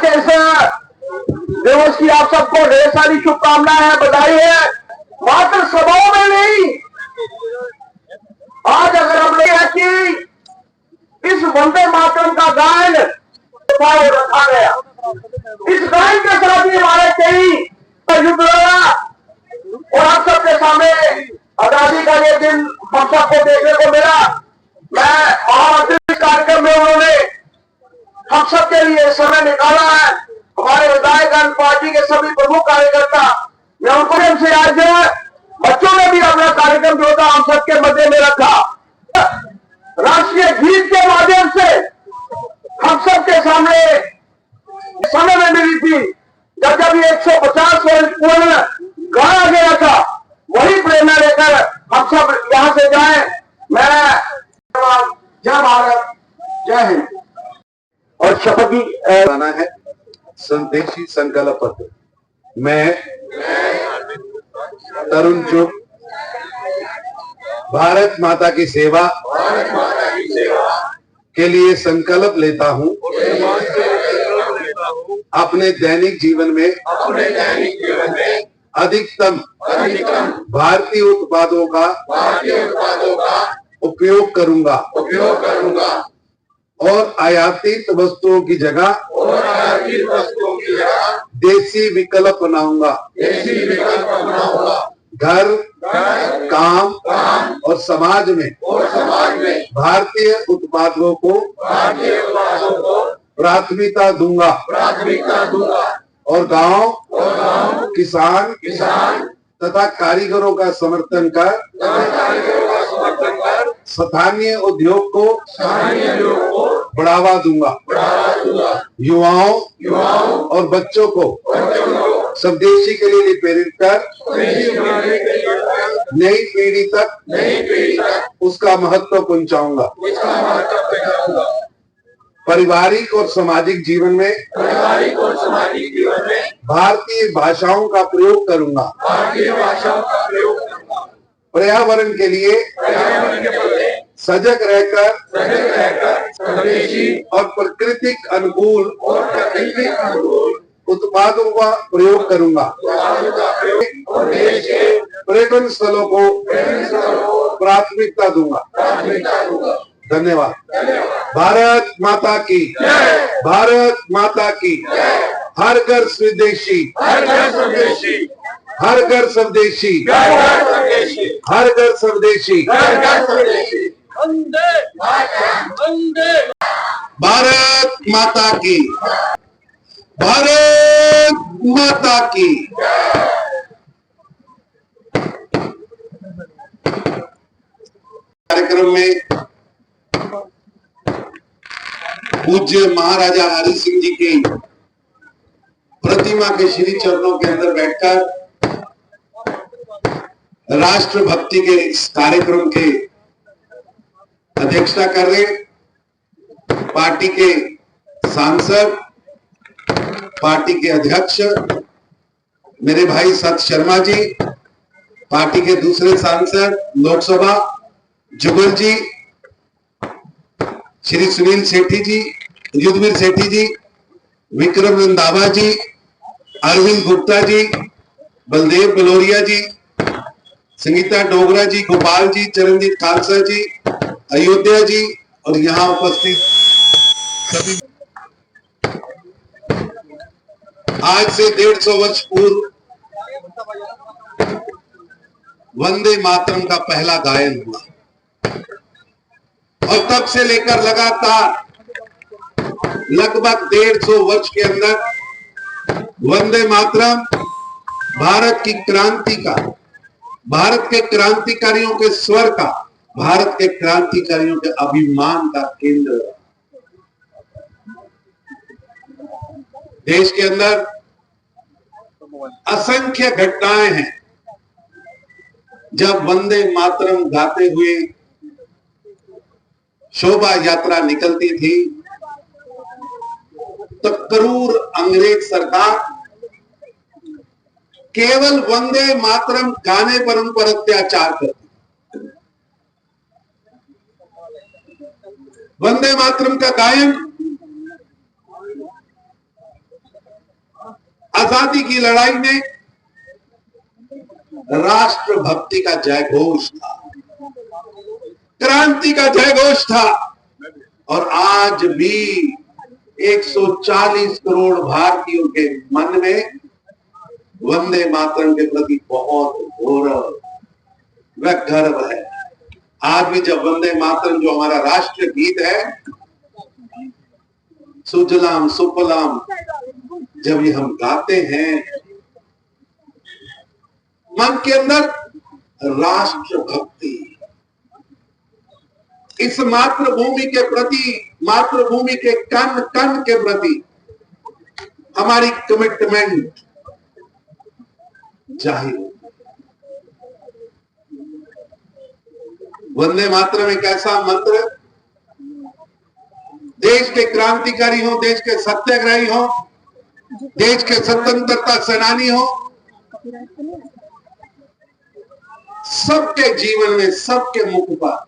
के इस दिवस की आप सबको ढेर सारी शुभकामनाएं हैं, बधाई है। मात्र सभाओं में नहीं, आज अगर हम लोग हैं कि इस वंदे मातरम का गायन रखा गया, इस गायन के साथ ही हमारे कई युद्ध लड़ा और आप सबके सामने आजादी का ये दिन हम सबको देखने को मिला। मैं महामंत्री कार्यक्रम में उन्होंने हम सबके लिए समय निकाला है। हमारे विधायकगण, पार्टी के सभी प्रमुख कार्यकर्ता, मैं उनको से आज बच्चों ने भी अपना कार्यक्रम जो था हम सबके मध्य में रखा। राष्ट्रीय गीत के माध्यम से हम सबके सामने समय में मिली थी, जब जब ये 150 वर्ष पूर्ण गाया गया था, वही प्रेरणा लेकर हम सब यहां से जाएं। मैं जय भारत, जय हिंद। और शपथ की गाना है संदेशी संकल्प पत्र। मैं तरुण चुग भारत माता की सेवा के लिए संकल्प लेता हूं। अपने दैनिक जीवन में अधिकतम भारतीय उत्पादों का उपयोग करूंगा और आयातित वस्तुओं की जगह देसी विकल्प बनाऊंगा। घर, काम और समाज में भारतीय उत्पादों को प्राथमिकता दूंगा और गांव, किसान तथा कारीगरों का समर्थन कर स्थानीय उद्योग को बढ़ावा दूंगा। युवाओं और बच्चों को स्वदेशी के लिए प्रेरित कर नई पीढ़ी तक उसका महत्व पहुंचाऊंगा। पारिवारिक और सामाजिक जीवन में भारतीय भाषाओं का प्रयोग करूंगा। पर्यावरण के लिए सजग रहकर और प्राकृतिक अनुकूल उत्पादों का प्रयोग करूंगा। पर्यटन स्थलों को प्राथमिकता दूंगा। धन्यवाद। भारत माता की, भारत माता की। हर घर स्वदेशी, हर घर स्वदेशी, हर घर स्वदेशी, हर घर स्वदेशी। भारत माता की, भारत माता की। कार्यक्रम में पूज्य महाराजा हरि सिंह जी की प्रतिमा के श्री चरणों के अंदर बैठकर राष्ट्रभक्ति के इस कार्यक्रम के अध्यक्षता कर रहे पार्टी के सांसद, पार्टी के अध्यक्ष मेरे भाई सत शर्मा जी, पार्टी के दूसरे सांसद लोकसभा जुगल जी, श्री सुनील सेठी जी, युद्धवीर सेठी जी, विक्रम रंधावा जी, अरविंद गुप्ता जी, बलदेव बलोरिया जी, संगीता डोगरा जी, गोपाल जी, चरणजीत खालसा जी, अयोध्या जी और यहाँ उपस्थित सभी। आज से 150 वर्ष पूर्व वंदे मातरम का पहला गायन हुआ और तब से लेकर लगातार लगभग 150 वर्ष के अंदर वंदे मातरम भारत की क्रांति का, भारत के क्रांतिकारियों के स्वर का, भारत के क्रांतिकारियों के अभिमान का केंद्र। देश के अंदर असंख्य घटनाएं हैं जब वंदे मातरम गाते हुए शोभा यात्रा निकलती थी तो क्रूर अंग्रेज सरकार केवल वंदे मातरम गाने पर उन पर अत्याचार करती। वंदे मातरम का गायन आजादी की लड़ाई में राष्ट्रभक्ति का जयघोष था, क्रांति का जयघोष था। और आज भी 140 करोड़ भारतीयों के मन में वंदे मातरम के प्रति बहुत गौरव व गर्व है। आज भी जब वंदे मातरम जो हमारा राष्ट्रीय गीत है, सुजलाम सुफलाम, जब ये हम गाते हैं, मन के अंदर राष्ट्रभक्ति, इस मातृभूमि के प्रति, मातृभूमि के कण कण के प्रति हमारी कमिटमेंट जाहिर हो। वंदे मातरम एक ऐसा मंत्र, देश के क्रांतिकारी हो, देश के सत्याग्रही हो, देश के स्वतंत्रता सेनानी हो, सबके जीवन में, सबके मुख पर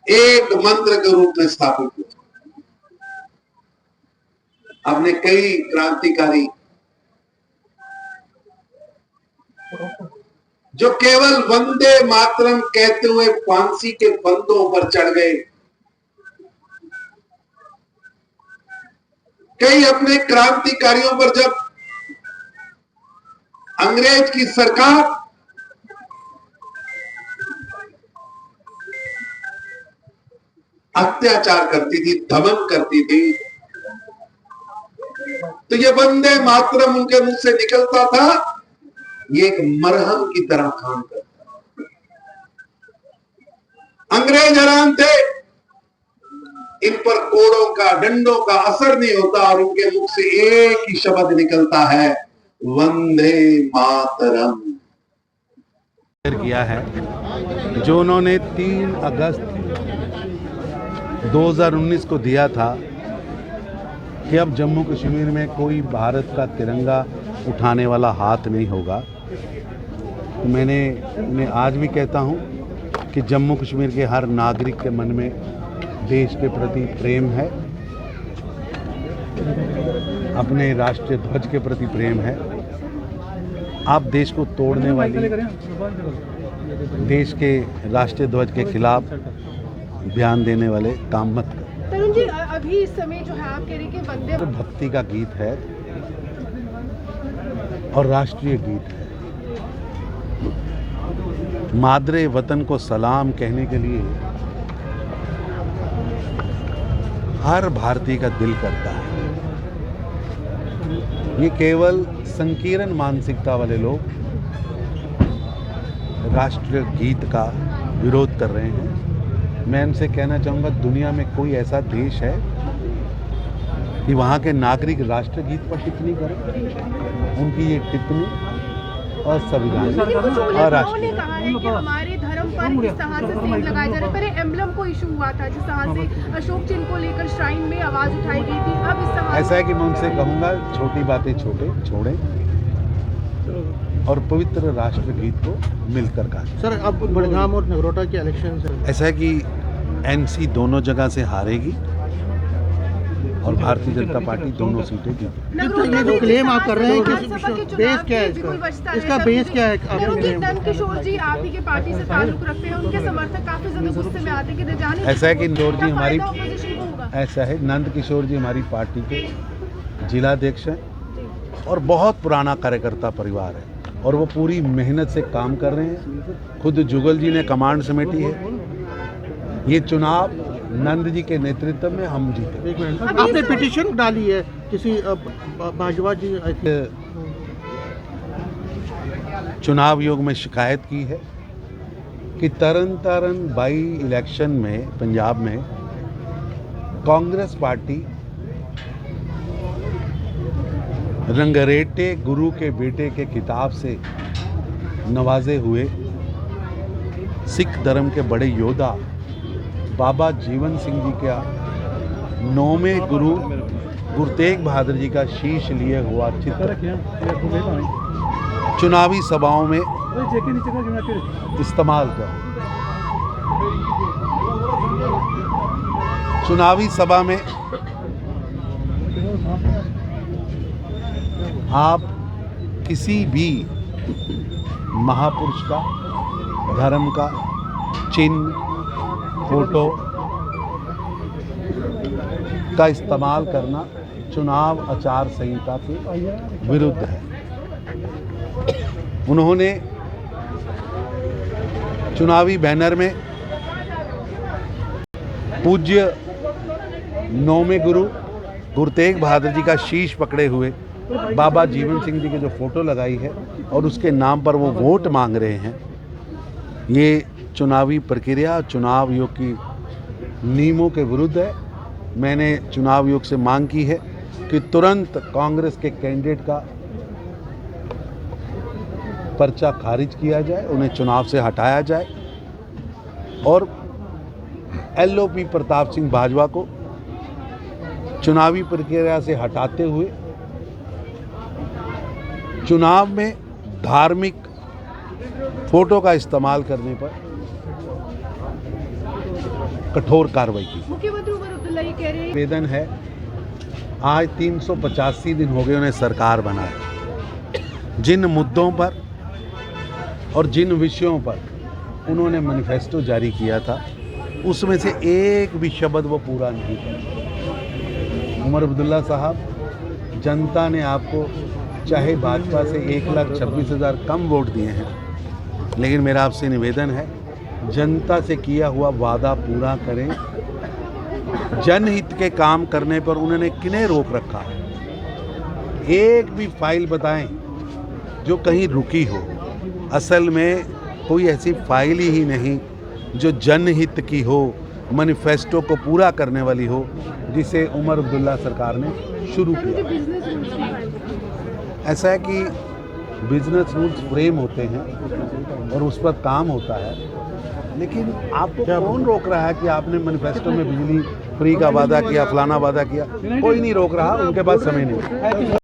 एक मंत्र के रूप में स्थापित हुआ। हमने कई क्रांतिकारी जो केवल वंदे मातरम कहते हुए फांसी के फंदों पर चढ़ गए, कई अपने क्रांतिकारियों पर जब अंग्रेज की सरकार अत्याचार करती थी, दमन करती थी, तो ये वंदे मातरम उनके मुंह से निकलता था, ये एक मरहम की तरह काम करता। अंग्रेज हैरान थे, इन पर कोड़ों का, डंडों का असर नहीं होता और उनके मुख से एक ही शब्द निकलता है, वंदे मातरम। किया है जो उन्होंने 3 अगस्त 2019 को दिया था कि अब जम्मू कश्मीर में कोई भारत का तिरंगा उठाने वाला हाथ नहीं होगा। तो मैं आज भी कहता हूं कि जम्मू कश्मीर के हर नागरिक के मन में देश के प्रति प्रेम है, अपने राष्ट्रीय ध्वज के प्रति प्रेम है। आप देश को तोड़ने वाली, देश के राष्ट्रीय ध्वज के खिलाफ बयान देने वाले काम मत करें। तरुण जी, अभी इस समय जो है आप कह रहे हैं कि वंदे भक्ति का गीत है और राष्ट्रीय गीत है। मादरे वतन को सलाम कहने के लिए हर भारतीय का दिल करता है। ये केवल संकीर्ण मानसिकता वाले लोग राष्ट्रीय गीत का विरोध कर रहे हैं। मैं इनसे कहना चाहूँगा, दुनिया में कोई ऐसा देश है कि वहाँ के नागरिक राष्ट्रीय गीत पर टिप्पणी करें? उनकी ये टिप्पणी असंवैधानिक और राष्ट्रीय। कहा है कि हमारे धर्म पर इस तरह से सिंह लगाए जा रहे हैं। पहले एम्बलम को इशू हुआ था, जिस तरह से अशोक चिन्ह को लेकर श्राइन में आवाज उठाई गई थी। अब इस तरह ऐसा है कि मैं उनसे कहूँगा, छोटी बातें छोड़ें और पवित्र राष्ट्रगीत को मिलकर गाएं। सर, अब बड़गाम और नगरोटा के इलेक्शन है, ऐसा है कि एनसी दोनों जगह से हारेगी और भारतीय जनता पार्टी दोनों सीटें जीतेगी। ये जो क्लेम आप कर रहे हैं कि बेस क्या है इसका बेस क्या है? नंद किशोर जी आप ही के पार्टी से ताल्लुक रखते हैं, उनके समर्थक काफी ज्यादा गुस्से में आते हैं कि जाने। ऐसा है कि नंद किशोर जी हमारी पार्टी के जिलाध्यक्ष हैं और बहुत पुराना कार्यकर्ता परिवार है और वो पूरी मेहनत से काम कर रहे हैं। खुद जुगल जी ने कमांड समेटी है। ये चुनाव नंद जी के नेतृत्व में हम जीते। एक मिनट, आपने पिटीशन डाली है किसी भाजपा जी चुनाव आयोग में शिकायत की है कि तरन तारण बाई इलेक्शन में पंजाब में कांग्रेस पार्टी रंगरेटे गुरु के बेटे के खिताब से नवाजे हुए सिख धर्म के बड़े योद्धा बाबा जीवन सिंह जी का 9वें गुरु गुरु तेग बहादुर जी का शीश लिए हुआ चित्र चुनावी सभाओं में इस्तेमाल कर चुनावी सभा में आप किसी भी महापुरुष का, धर्म का चिन्ह, फोटो का इस्तेमाल करना चुनाव आचार संहिता के विरुद्ध है। उन्होंने चुनावी बैनर में पूज्य नौवें गुरु तेग बहादुर जी का शीश पकड़े हुए बाबा जीवन सिंह जी की जो फोटो लगाई है और उसके नाम पर वो वोट मांग रहे हैं, ये चुनावी प्रक्रिया चुनाव आयोग की नियमों के विरुद्ध है। मैंने चुनाव आयोग से मांग की है कि तुरंत कांग्रेस के कैंडिडेट का पर्चा खारिज किया जाए, उन्हें चुनाव से हटाया जाए और एलओपी प्रताप सिंह बाजवा को चुनावी प्रक्रिया से हटाते हुए चुनाव में धार्मिक फोटो का इस्तेमाल करने पर कठोर कार्रवाई की। मुख्यमंत्री उमर अब्दुल्ला ये कह रहे हैं, निवेदन है, आज 385 दिन हो गए उन्हें सरकार बनाए। जिन मुद्दों पर और जिन विषयों पर उन्होंने मैनिफेस्टो जारी किया था, उसमें से एक भी शब्द वो पूरा नहीं किया। उमर अब्दुल्ला साहब, जनता ने आपको चाहे भाजपा से 1,26,000 कम वोट दिए हैं, लेकिन मेरा आपसे निवेदन है, जनता से किया हुआ वादा पूरा करें। जनहित के काम करने पर उन्होंने किन्हें रोक रखा है? एक भी फाइल बताएं जो कहीं रुकी हो। असल में कोई ऐसी फाइल ही नहीं जो जनहित की हो, मैनिफेस्टो को पूरा करने वाली हो, जिसे उमर अब्दुल्ला सरकार ने शुरू किया। बिजनेस रूल्स की फाइल ऐसा है कि बिजनेस रूल्स फ्रेम होते हैं और उस पर काम होता है, लेकिन आपको कौन रोक रहा है कि आपने मैनिफेस्टो में बिजली फ्री का वादा किया, फलाना वादा किया? कोई नहीं रोक रहा, उनके पास समय नहीं।